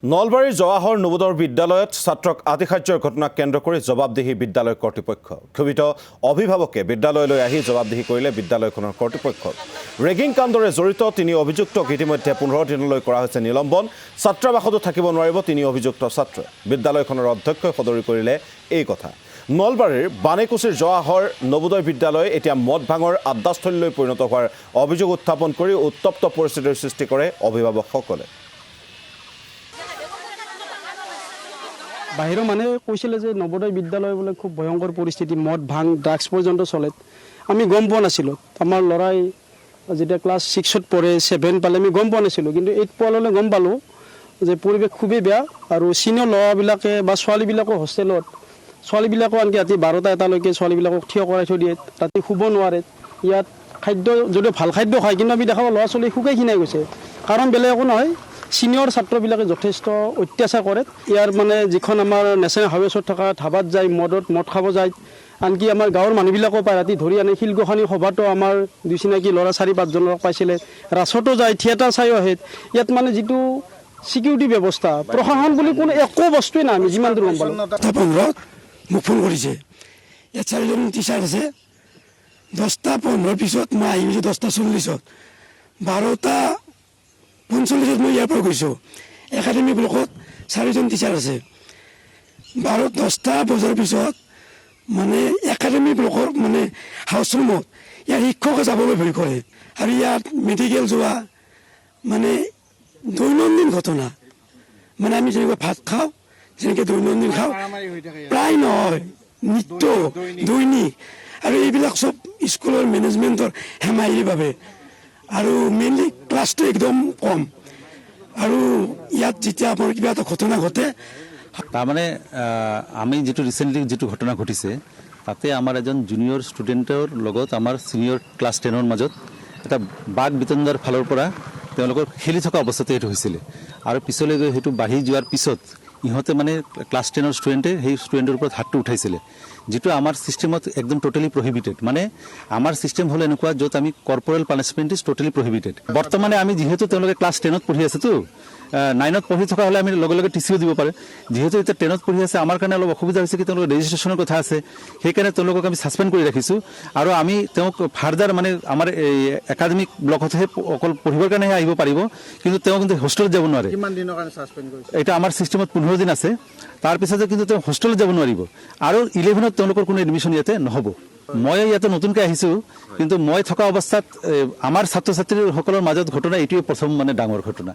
নলবাৰীৰ জৱাহৰ নবোদয় বিদ্যালয়ত ছাত্ৰক আতিশায্যৰ ঘটনাক কেন্দ্ৰ কৰি জবাবদিহি বিদ্যালয় কৰ্তৃপক্ষ ক্ষোভিত অভিভাৱকে বিদ্যালয়লৈ আহি জবাবদিহি কৰিলে বিদ্যালয়খনৰ কৰ্তৃপক্ষক ৰেগিং কাণ্ডৰে জড়িত তিনি অভিযুক্তক ইতিমধ্যে 15 দিনলৈ কৰা হৈছে নিলম্বন ছাত্ৰাবাসতো থাকিব নোৱাৰিব তিনি অভিযুক্ত ছাত্ৰ বিদ্যালয়খনৰ অধ্যক্ষই সদৰি কৰিলে এই কথা নলবাৰীৰ বানেকুছিৰ জৱাহৰ নবোদয় বিদ্যালয় এতিয়া মদ ভাঙৰ আড্ডাস্থলীলৈ পৰিণত হোৱাৰ অভিযোগ উত্থাপন কৰি উত্তপ্ত পৰিস্থিতিৰ সৃষ্টি কৰে অভিভাৱকসকলে বাহিৰৰ মানুহে কৈছিলে যে নবোদয় বিদ্যালয় বোলে খুব ভয়ংকৰ পৰিস্থিতি মদ ভাং ড্ৰাগছ পৰ্যন্ত চলে আমি গম পোৱা নাছিলোঁ আমাৰ ল'ৰাই যেতিয়া ক্লাছ 6ত পঢ়ে 7 পালে আমি গম পোৱা নাছিলোঁ কিন্তু 8 পোৱালৈকে গম পালোঁ যে পৰিৱেশ খুবেই বেয়া আৰু চিনিয়ৰ ল'ৰাবিলাকে বা ছোৱালীবিলাকো হোষ্টেলত ছোৱালীবিলাকো আনকি ৰাতি 12টা এটালৈকে ছোৱালীবিলাকক থিয় কৰাই থৈ দিয়ে ৰাতি শুব নোৱাৰে ইয়াত খাদ্য যদিও ভাল খাদ্য খায় কিন্তু আমি দেখাব ল'ৰা ছোৱালী শুকাই খিনাই গৈছে কাৰণ বেলেগ একো নহয় সিনিয়ৰ ছাত্ৰবিলাকে যথেষ্ট অত্যাচাৰ কৰে ইয়াৰ মানে যিখন আমাৰ নেশ্যনেল হাইৱেছত থকা ধাবাত যায় মদ খাব যায় আনকি আমাৰ গাঁৱৰ মানুহবিলাকো পায় ৰাতি ধৰি আনে শিলগোসানী সভাতো আমাৰ দুই চিনাকি ল'ৰা 4-5 জনক পাইছিলে ৰাসতো যায় থিয়েটাৰ চাইও আহে ইয়াত মানে যিটো সিকিউৰিটি ব্যৱস্থা প্ৰশাসন বুলি কোনো একো বস্তুৱে নাই আমি যিমান দূৰ গম পালোঁ 15 মোক ফোন কৰিছে ইয়াত 4জন টিচাৰ আছে 10টা 15 পিছত মই আহিছোঁ 10টা 40ত 12টা 45 মই ইয়াৰ পৰা গৈছোঁ একাডেমি ব্লকত 4জন টিচাৰ আছে 10টা বজাৰ পিছত মানে একাডেমি ব্লকৰ মানে হাউচ ৰুমত ইয়াৰ শিক্ষকে যাবলৈ ভয় কৰে আৰু ইয়াত মেডিকেল যোৱা মানে দৈনন্দিন ঘটনা মানে আমি যেনেকৈ ভাত খাওঁ যেনেকৈ দৈনন্দিন খাওঁ প্ৰায় নহয় নিত্য দৈনিক আৰু এইবিলাক চব স্কুলৰ মেনেজমেণ্টৰ হেমাহিৰ বাবে আৰু মেইনলি ক্লাছটো একদম কম আৰু ইয়াত যেতিয়া আপোনাৰ কিবা এটা ঘটনা ঘটে তাৰমানে আমি যেটো ৰিসেন্টলি যেটো ঘটনা ঘটিছে তাতে আমাৰ এজন জুনিয়ৰ ষ্টুডেণ্টৰ লগত আমাৰ সিনিয়ৰ ক্লাছ 10ৰ মাজত এটা বাগ বিতণ্ডাৰ ফালৰ পৰা তেওঁলোকৰ খেলি থকা অৱস্থাতে এইটো হৈছিল আৰু পিছলৈ গৈ হেতু বাঢ়ি যোৱাৰ পিছত ইহঁতে মানে ক্লাছ 10ৰ ষ্টুডেণ্টে সেই ষ্টুডেণ্টৰ ওপৰত হাতটো উঠাইছিল যেটো আমাৰ সিস্টেমত একদম টোটালি প্ৰহিবিটেড মানে আমাৰ সিস্টেম হল এনেকুৱা যত আমি কৰ্পোৰেল পানিশমেন্ট ইজ টোটালি প্ৰহিবিটেড বৰ্তমানে আমি যেহেতু তেওঁলোকে ক্লাছ 10ত পঢ়ি আছে তো 9ত পঢ়ি থকা হলে আমি লগে লগে টিচিও দিব পাৰে যেহেতু এটা 10ত পঢ়ি আছে আমাৰ কাৰণে অলপ অসুবিধা হৈছে কি তেওঁলোকৰ ৰেজিষ্ট্ৰেচনৰ কথা আছে সেই কাৰণে তেওঁলোকক আমি সাসপেন্ড কৰি ৰাখিছো আৰু আমি তেওঁক ফাৰ্দাৰ মানে আমাৰ একাডেমিক ব্লকতহে অকল পঢ়িবৰ কাৰণে আহিব পাৰিব কিন্তু তেওঁ কিন্তু হোষ্টেলত যাব নোৱাৰে কিমান দিনৰ কাৰণে সাসপেন্ড কৰিছে এটা আমাৰ সিস্টেমত 15 দিন আছে তাৰ পিছতে কিন্তু তেওঁ হোষ্টেলত যাব নোৱাৰিব আৰু 11ত তেওঁলোকৰ কোনো এডমিশন ইয়াতে নহব মই ইয়াতে নতুনকৈ আহিছো কিন্তু মই থকা অৱস্থাত আমাৰ ছাত্ৰ ছাত্ৰীসকলৰ মাজত ঘটনা এইটোৱে প্ৰথম মানে ডাঙৰ ঘটনা